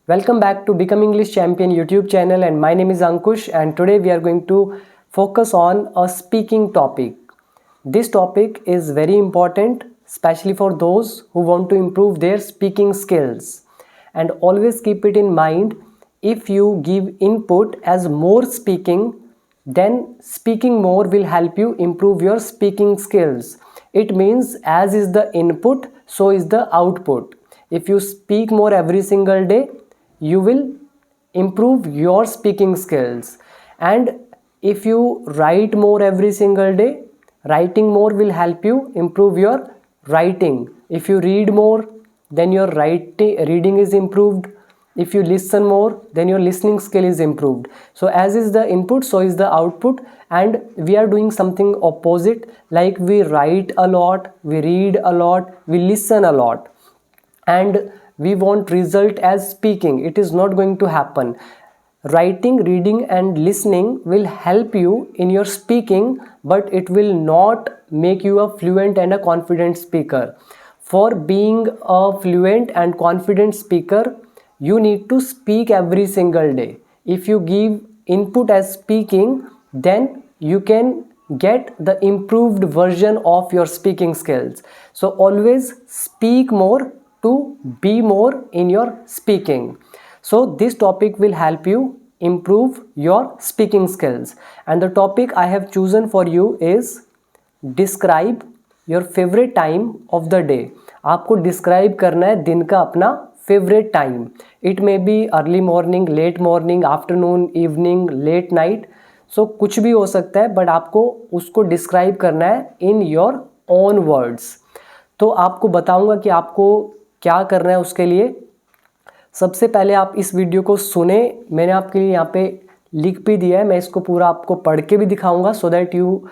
Welcome back to Become English Champion YouTube channel, and my name is Ankush, and today we are going to focus on a speaking topic. This topic is very important, especially for those who want to improve their speaking skills. And always keep it in mind, if you give input as more speaking, then speaking more will help you improve your speaking skills. It means as is the input, so is the output. If you speak more every single day, you will improve your speaking skills. And if you write more every single day, writing more will help you improve your writing. If you read more, then your reading is improved. If you listen more, then your listening skill is improved. So as is the input, so is the output. And we are doing something opposite, like we write a lot, we read a lot, we listen a lot, and we want result as speaking. It is not going to happen. Writing, reading and listening will help you in your speaking, but it will not make you a fluent and a confident speaker. For being a fluent and confident speaker, you need to speak every single day. If you give input as speaking, then you can get the improved version of your speaking skills. So always speak more to be more in your speaking. So this topic will help you improve your speaking skills. And the topic I have chosen for you is describe your favorite time of the day. आपको describe करना है दिन का अपना favorite time. It may be early morning, late morning, afternoon, evening, late night. So कुछ भी हो सकता है, but आपको उसको describe करना है in your own words. तो आपको बताऊंगा कि आपको क्या करना है उसके लिए। सबसे पहले आप इस वीडियो को सुने, मैंने आपके लिए यहाँ पे लिख भी दिया है, मैं इसको पूरा आपको पढ़ के भी दिखाऊंगा so that you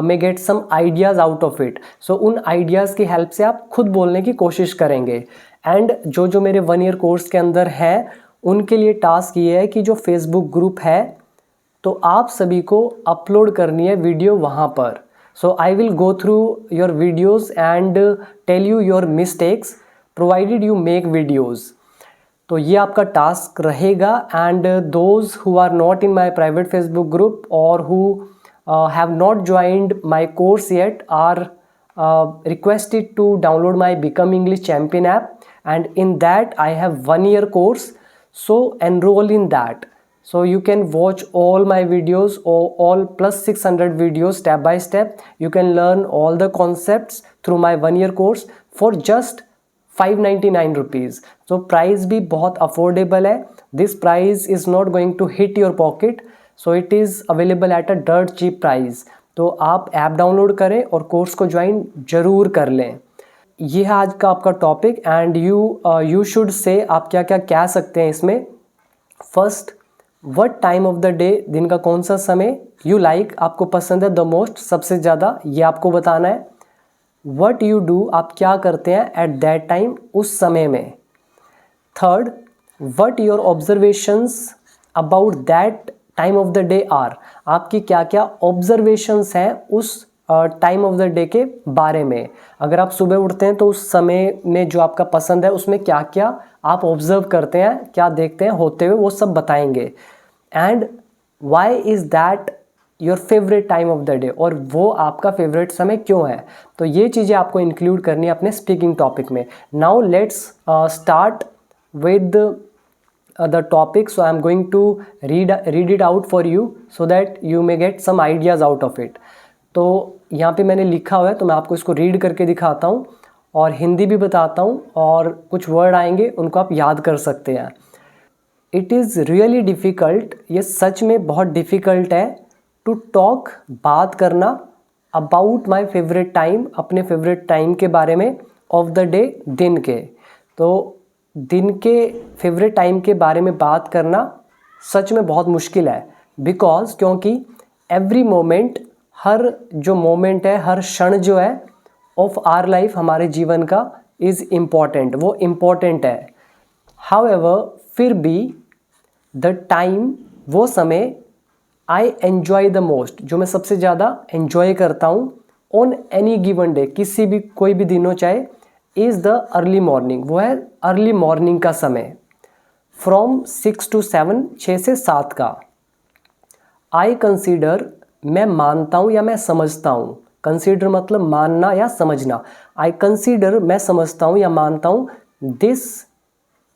may get some ideas out of it. So उन आइडियाज़ की हेल्प से आप खुद बोलने की कोशिश करेंगे. एंड जो मेरे 1 ईयर कोर्स के अंदर है उनके लिए टास्क ये है कि जो फेसबुक ग्रुप है तो आप सभी को अपलोड करनी है वीडियो वहाँ पर. So I will go through your videos and tell you your mistakes provided you make videos. तो ये आपका टास्क रहेगा. And those who are not in my private Facebook group और who have not joined my course yet are requested to download my Become English Champion app, and in that I have 1 year course. So enroll in that. So you can watch all my videos, or all plus 600 videos step by step. You can learn all the concepts through my 1 year course for just 599 rupees. So price भी बहुत affordable है. This price is not going to hit your pocket. So it is available at a dirt cheap price. तो आप app download करें और course को join ज़रूर कर लें. ये है आज का आपका topic. And you should say आप क्या क्या कह सकते हैं इसमें. First, what time of the day, दिन का कौन सा समय यू लाइक, आपको पसंद है द मोस्ट, सबसे ज़्यादा, ये आपको बताना है. व्हाट यू डू, आप क्या करते हैं एट दैट टाइम, उस समय में. Third, what your observations about that time of the day are, आपकी क्या क्या ऑब्जर्वेशंस हैं उस टाइम ऑफ द डे के बारे में. अगर आप सुबह उठते हैं तो उस समय में जो आपका पसंद है उसमें क्या क्या आप ऑब्जर्व करते हैं, क्या देखते हैं होते हुए, वो सब बताएंगे. And why is that your favourite time of the day, और वो आपका फेवरेट समय क्यों है. तो ये चीज़ें आपको इंक्लूड करनी है अपने स्पीकिंग टॉपिक में. Now let's start with the topic. So I am going to read it out for you so that you may get some ideas out of it. तो यहाँ पे मैंने लिखा हुआ है, तो मैं आपको इसको रीड करके दिखाता हूँ और हिंदी भी बताता हूँ, और कुछ वर्ड आएंगे उनको आप याद कर सकते हैं. इट इज़ रियली डिफ़िकल्ट, ये सच में बहुत डिफ़िकल्ट है, टू टॉक, बात करना, अबाउट माई फेवरेट टाइम, अपने फेवरेट टाइम के बारे में, ऑफ द डे, दिन के. तो दिन के फेवरेट टाइम के बारे में बात करना सच में बहुत मुश्किल है. बिकॉज क्योंकि एवरी मोमेंट, हर जो मोमेंट है, हर क्षण जो है ऑफ आवर लाइफ, हमारे जीवन का, इज़ इम्पॉर्टेंट, वो इम्पॉर्टेंट है. हाउएवर, फिर भी द टाइम, वो समय, आई एन्जॉय द मोस्ट, जो मैं सबसे ज़्यादा एन्जॉय करता हूँ ऑन एनी गिवन डे, किसी भी कोई भी दिन हो चाहे, इज़ द अर्ली मॉर्निंग, वो है अर्ली मॉर्निंग का समय. फ्रॉम 6 to 7, 6 से 7 का। आई कंसीडर, मैं मानता हूँ या मैं समझता हूँ। कंसीडर मतलब मानना या समझना। आई कंसीडर, मैं समझता हूँ या मानता हूँ, दिस,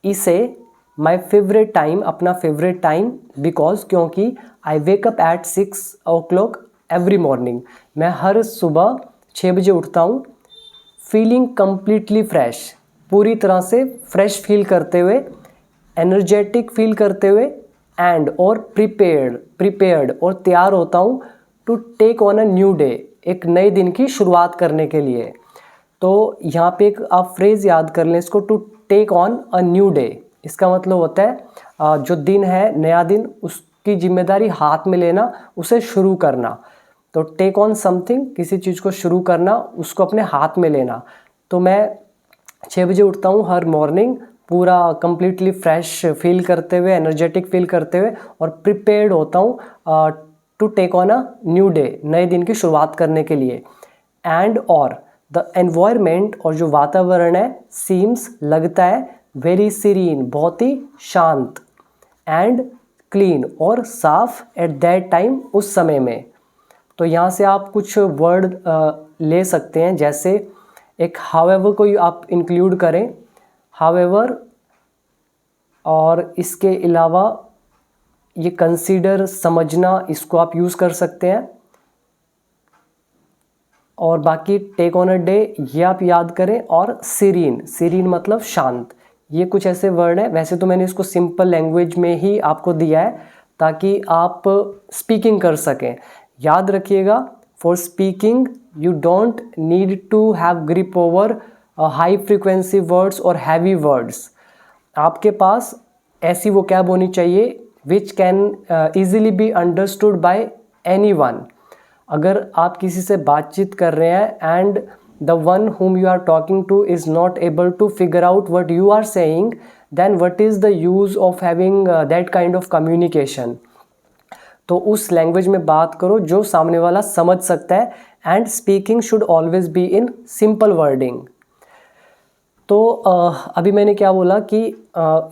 इसे, माई फेवरेट टाइम, अपना फेवरेट टाइम, बिकॉज, क्योंकि I wake up at 6 o'clock every morning, मैं हर सुबह 6 बजे उठता हूँ। फीलिंग कम्प्लीटली फ्रेश, पूरी तरह से फ्रेश फील करते हुए, एनर्जेटिक फील करते हुए, एंड और प्रिपेयर्ड और तैयार होता हूँ, to take on a new day, एक नए दिन की शुरुआत करने के लिए। तो यहाँ पे एक आप फ्रेज़ याद कर लें इसको, to take on a new day. इसका मतलब होता है जो दिन है, नया दिन, उसकी जिम्मेदारी हाथ में लेना, उसे शुरू करना। तो टेक ऑन समथिंग, किसी चीज़ को शुरू करना, उसको अपने हाथ में लेना। तो मैं 6 बजे उठता हूँ हर मॉर्निंग, पूरा कंप्लीटली फ्रेश फील करते हुए, एनर्जेटिक फील करते हुए, और प्रिपेयर्ड होता हूँ to take on a new day, नए दिन की शुरुआत करने के लिए। एंड और द एनवायरमेंट, और जो वातावरण है, सीम्स, लगता है, वेरी सीरीन, बहुत ही शांत, एंड क्लीन, और साफ, एट दैट टाइम, उस समय में। तो यहाँ से आप कुछ वर्ड ले सकते हैं, जैसे एक हाउएवर को आप इंक्लूड करें, हाउएवर, और इसके अलावा ये कंसीडर, समझना, इसको आप यूज़ कर सकते हैं। और बाकी टेक ऑन अ डे ये आप याद करें, और सीरीन मतलब शांत। ये कुछ ऐसे वर्ड हैं। वैसे तो मैंने इसको सिंपल लैंग्वेज में ही आपको दिया है ताकि आप स्पीकिंग कर सकें। याद रखिएगा, for speaking you don't need to have grip over high frequency words और हैवी वर्ड्स। आपके पास ऐसी वोकैब होनी चाहिए which can easily be understood by anyone. अगर आप किसी से बातचीत कर रहे हैं and the one whom you are talking to is not able to figure out what you are saying, then what is the use of having that kind of communication? तो उस लैंग्वेज में बात करो जो सामने वाला समझ सकता है, and speaking should always be in simple wording. तो अभी मैंने क्या बोला कि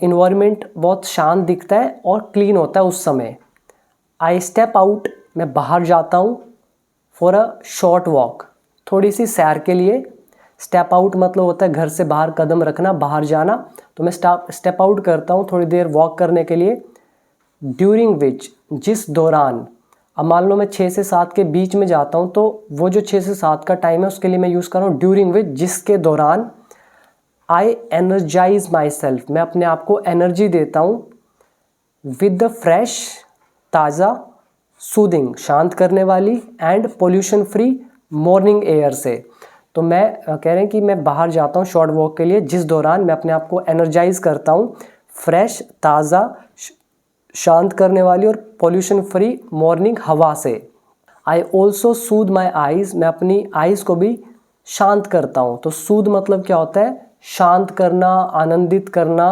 इन्वायरमेंट बहुत शांत दिखता है और क्लीन होता है उस समय। आई स्टेप आउट, मैं बाहर जाता हूँ, फॉर अ शॉर्ट वॉक, थोड़ी सी सैर के लिए। स्टेप आउट मतलब होता है घर से बाहर कदम रखना, बाहर जाना। तो मैं स्टेप आउट करता हूँ थोड़ी देर वॉक करने के लिए। ड्यूरिंग विच, जिस दौरान। अब मान लो मैं 6 से 7 के बीच में जाता हूँ, तो वो जो 6 से 7 का टाइम है उसके लिए मैं यूज़ कर रहा हूँ ड्यूरिंग विच, जिसके दौरान। आई एनर्जाइज माई सेल्फ, मैं अपने आप को एनर्जी देता हूँ। विद द फ्रेश, ताज़ा, सूदिंग, शांत करने वाली, and pollution free morning air से। तो मैं कह रहे हैं कि मैं बाहर जाता हूँ शॉर्ट वॉक के लिए, जिस दौरान मैं अपने आप को एनर्जाइज करता हूँ फ्रेश, ताज़ा, शांत करने वाली और पोल्यूशन फ्री मॉर्निंग हवा से। I also Sood my eyes, मैं अपनी आइज़ को भी शांत करता हूँ। तो सूद मतलब क्या होता है? शांत करना, आनंदित करना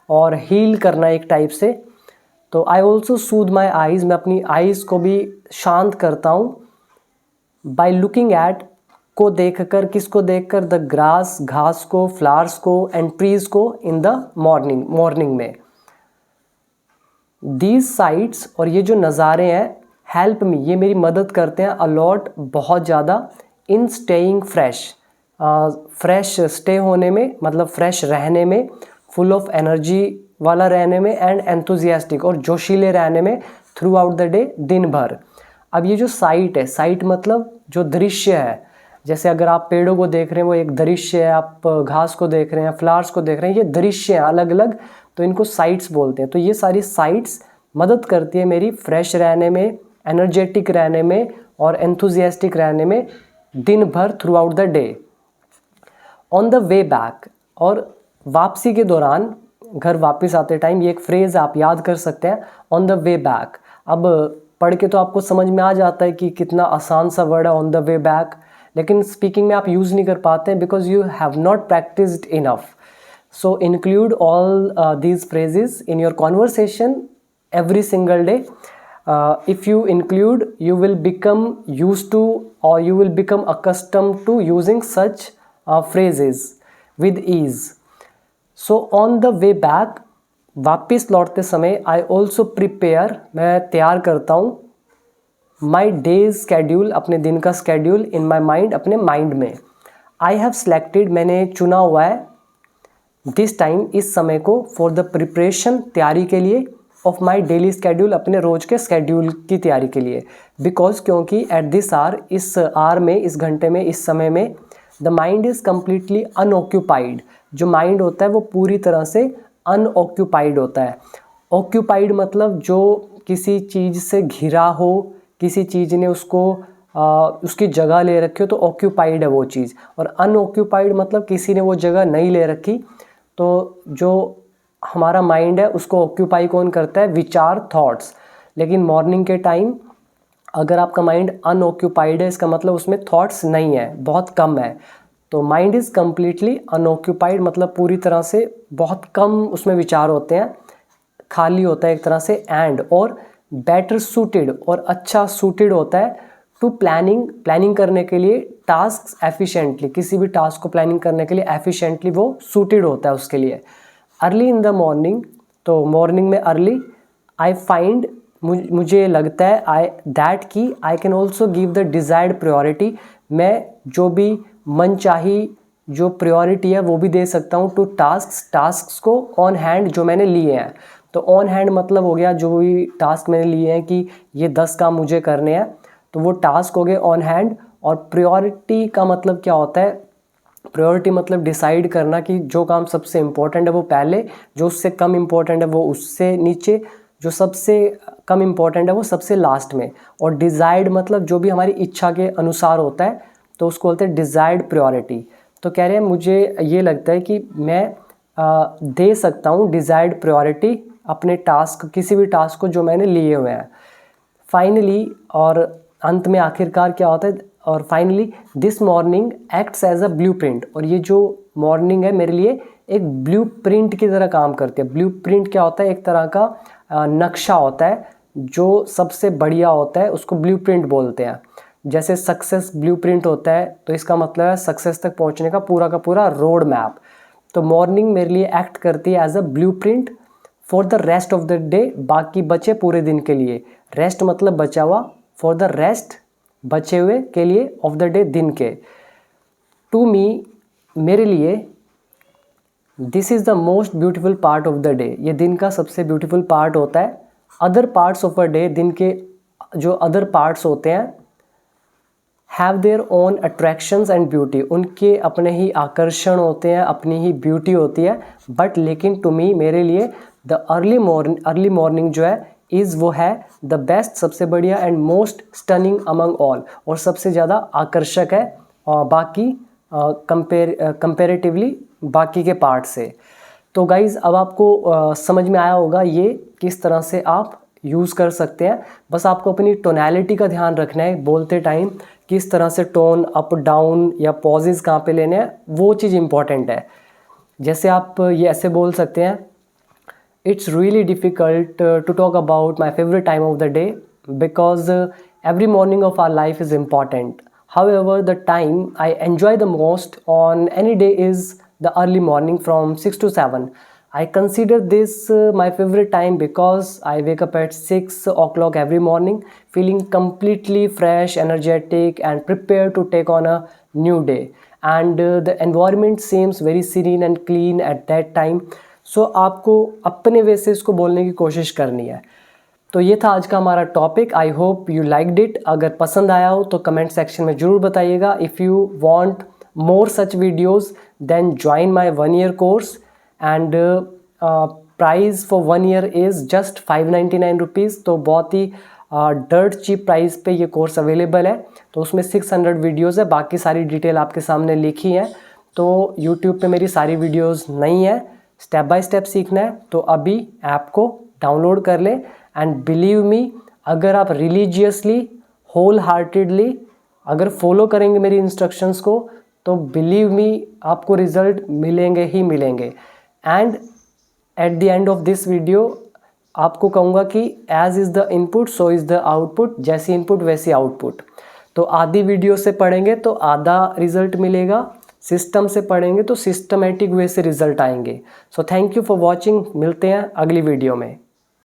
और हील करना एक टाइप से। तो I also Sood my eyes, मैं अपनी आइज़ को भी शांत करता हूँ। बाय लुकिंग एट, को देखकर, किसको देखकर? द ग्रास, घास को, फ्लावर्स को, एंड ट्रीज को, इन द मॉर्निंग में। दीज साइट्स, और ये जो नज़ारे हैं, हेल्प मी, ये मेरी मदद करते हैं, अलॉट, बहुत ज़्यादा, इन स्टेइंग फ्रेश, फ्रेश स्टे होने में, मतलब फ्रेश रहने में, फुल ऑफ एनर्जी वाला रहने में, एंड एंथुजियास्टिक, और जोशीले रहने में, थ्रू आउट द डे, दिन भर। अब ये जो साइट है, साइट मतलब जो दृश्य है, जैसे अगर आप पेड़ों को देख रहे हैं वो एक दृश्य है, आप घास को देख रहे हैं, फ्लावर्स को देख रहे हैं, ये दृश्य हैं अलग अलग, तो इनको साइट्स बोलते हैं। तो ये सारी साइट्स मदद करती है मेरी फ्रेश रहने में, एनर्जेटिक रहने में और एंथुजियास्टिक रहने में दिन भर, through out the day. On the way back, और वापसी के दौरान, घर वापस आते टाइम, ये एक फ्रेज़ आप याद कर सकते हैं, ऑन द वे बैक। अब पढ़ के तो आपको समझ में आ जाता है कि कितना आसान सा वर्ड है ऑन द वे बैक, लेकिन स्पीकिंग में आप यूज़ नहीं कर पाते हैं because you have not practised enough. So include all these phrases in your conversation every single day. If you include, you will become used to, or you will become accustomed to using such phrases with ease. So on the way back, वापस लौटते समय I also prepare, मैं तैयार करता हूँ my days schedule, अपने दिन का स्केड्यूल इन माई माइंड, अपने माइंड में। आई हैव सेलेक्टेड, मैंने चुना हुआ है दिस टाइम, इस समय को, फॉर द प्रिपरेशन, तैयारी के लिए, ऑफ माई डेली स्केड्यूल, अपने रोज के स्केड्यूल की तैयारी के लिए। बिकॉज, क्योंकि एट दिस आवर, इस आवर में, इस घंटे में, इस समय में, the mind is completely unoccupied, जो माइंड होता है वो पूरी तरह से अनऑक्यूपाइड होता है। ऑक्यूपाइड मतलब जो किसी चीज़ से घिरा हो, किसी चीज़ ने उसको उसकी जगह ले रखी हो, तो ऑक्यूपाइड है वो चीज़। और अनऑक्यूपाइड मतलब किसी ने वो जगह नहीं ले रखी। तो जो हमारा माइंड है उसको ऑक्यूपाई कौन करता है? विचार, थॉट्स। लेकिन मॉर्निंग के टाइम अगर आपका माइंड अनऑक्यूपाइड है, इसका मतलब उसमें थॉट्स नहीं है, बहुत कम है। तो माइंड इज़ कम्प्लीटली अनऑक्यूपाइड मतलब पूरी तरह से बहुत कम उसमें विचार होते हैं, खाली होता है एक तरह से। एंड, और बेटर सूटेड, और अच्छा सूटेड होता है टू प्लानिंग करने के लिए, टास्क एफिशिएंटली, किसी भी टास्क को प्लानिंग करने के लिए एफिशिएंटली वो सूटेड होता है उसके लिए। अर्ली इन द मॉर्निंग, तो मॉर्निंग में अर्ली, आई फाइंड, मुझे लगता है, आई दैट कि I can also give the desired priority, मैं जो भी मनचाही जो प्रायोरिटी है वो भी दे सकता हूँ टू टास्क को ऑन हैंड, जो मैंने लिए हैं। तो ऑन हैंड मतलब हो गया जो भी टास्क मैंने लिए हैं कि ये 10 काम मुझे करने हैं, तो वो टास्क हो गए ऑन हैंड। और प्रायोरिटी का मतलब क्या होता है? प्रायोरिटी मतलब डिसाइड करना कि जो काम सबसे इम्पोर्टेंट है वो पहले, जो उससे कम इम्पोर्टेंट है वो उससे नीचे, जो सबसे कम इम्पोर्टेंट है वो सबसे लास्ट में। और डिज़ायर्ड मतलब जो भी हमारी इच्छा के अनुसार होता है, तो उसको बोलते हैं डिज़ायर्ड प्रायोरिटी। तो कह रहे हैं मुझे ये लगता है कि मैं दे सकता हूँ डिज़ायर्ड प्रायोरिटी अपने टास्क, किसी भी टास्क को जो मैंने लिए हुए हैं। फाइनली, और अंत में आखिरकार क्या होता है? और finally, this morning acts as a blueprint, और ये जो मॉर्निंग है मेरे लिए एक ब्लूप्रिंट की तरह काम करती है। ब्लूप्रिंट क्या होता है? एक तरह का नक्शा होता है, जो सबसे बढ़िया होता है उसको ब्लूप्रिंट बोलते हैं। जैसे सक्सेस ब्लूप्रिंट होता है, तो इसका मतलब है सक्सेस तक पहुंचने का पूरा रोड मैप। तो मॉर्निंग मेरे लिए एक्ट करती है as a blueprint for the rest of the day, बाकी बचे पूरे दिन के लिए। रेस्ट मतलब बचा हुआ, फॉर द रेस्ट बचे हुए के लिए, ऑफ द डे दिन के। टू मी, मेरे लिए, this is the most beautiful part of the day, ये दिन का सबसे ब्यूटीफुल पार्ट होता है। Other parts of a day, दिन के जो अदर पार्ट्स होते हैं, have their own attractions and beauty, उनके अपने ही आकर्षण होते हैं, अपनी ही ब्यूटी होती है। बट लेकिन टू मी, मेरे लिए, द अर्ली मॉर्निंग जो है इज़, वो है द बेस्ट, सबसे बढ़िया, and most stunning among all, और सबसे ज़्यादा आकर्षक है बाकी कंपेरेटिवली बाकी के पार्ट से। तो गाइज़, अब आपको समझ में आया होगा ये किस तरह से आप यूज़ कर सकते हैं। बस आपको अपनी टोनैलिटी का ध्यान रखना है, बोलते टाइम किस तरह से टोन अप डाउन या पॉजेज़ कहाँ पे लेने हैं, वो चीज़ इम्पॉर्टेंट है। जैसे आप ये ऐसे बोल सकते हैं, it's really difficult to talk about my favourite time of the day because every morning of our life is important. However, the time I enjoy the most on any day is the early morning from 6 to 7. I consider this my favorite time because I wake up at 6 o'clock every morning feeling completely fresh, energetic and prepared to take on a new day. And the environment seems very serene and clean at that time. So आपको अपने वे से इसको बोलने की कोशिश करनी है। तो ये था आज का हमारा topic. I hope you liked it. अगर पसंद आया हो तो कमेंट सेक्शन में ज़रूर बताइएगा। If you want more such videos then join my 1 year course and price for 1 year is just 599 rupees. तो बहुत ही डर्ट चीप प्राइस पे ये कोर्स अवेलेबल है। तो उसमें 600 वीडियोज़ है, बाकी सारी डिटेल आपके सामने लिखी है। तो यूट्यूब पे मेरी सारी वीडियोज़ नहीं है, स्टेप बाय स्टेप सीखना है तो अभी ऐप को डाउनलोड कर लें। एंड बिलीव मी, अगर आप रिलीजियसली, होल हार्टेडली अगर फॉलो करेंगे मेरी इंस्ट्रक्शंस को, तो बिलीव मी आपको रिजल्ट मिलेंगे ही मिलेंगे। And at the end of this video आपको कहूँगा कि as is the input so is the output, जैसी इनपुट वैसी आउटपुट। तो आधी वीडियो से पढ़ेंगे तो आधा रिजल्ट मिलेगा, सिस्टम से पढ़ेंगे तो सिस्टमेटिक वे से रिजल्ट आएंगे। So thank you for watching, मिलते हैं अगली वीडियो में।